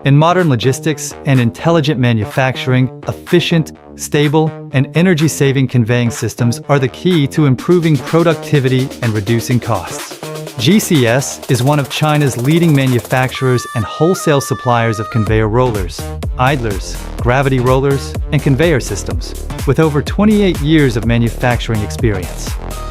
In modern logistics and intelligent manufacturing, efficient, stable, and energy-saving conveying systems are the key to improving productivity and reducing costs. GCS is one of China's leading manufacturers and wholesale suppliers of conveyor rollers, idlers, gravity rollers, and conveyor systems, with over 28 years of manufacturing experience.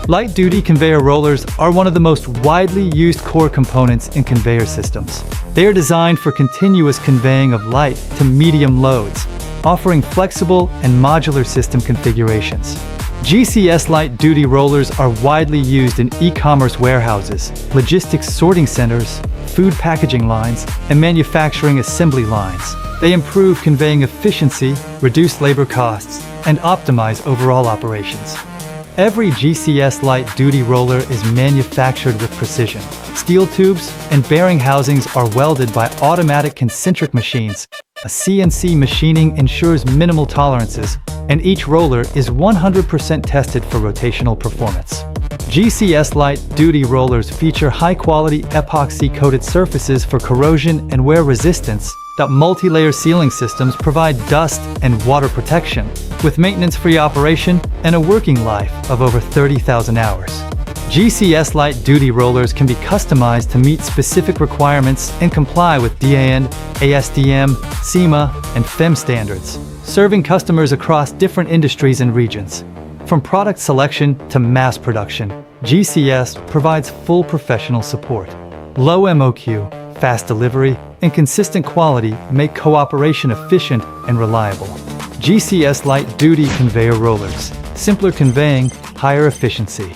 Light-duty conveyor rollers are one of the most widely used core components in conveyor systems. They are designed for continuous conveying of light to medium loads, offering flexible and modular system configurations. GCS light-duty rollers are widely used in e-commerce warehouses, logistics sorting centers, food packaging lines, and manufacturing assembly lines. They improve conveying efficiency, reduce labor costs, and optimize overall operations. Every GCS light-duty roller is manufactured with precision. Steel tubes and bearing housings are welded by automatic concentric machines. A CNC machining ensures minimal tolerances, and each roller is 100% tested for rotational performance. GCS light-duty rollers feature high-quality epoxy-coated surfaces for corrosion and wear resistance. Multi-layer sealing systems provide dust and water protection, with maintenance-free operation and a working life of over 30,000 hours. GCS light-duty rollers can be customized to meet specific requirements and comply with DAN, ASTM, CIMA, and FEM standards, serving customers across different industries and regions. From product selection to mass production, GCS provides full professional support. Low MOQ, fast delivery, and consistent quality make cooperation efficient and reliable. GCS light-duty conveyor rollers. Simpler conveying, higher efficiency.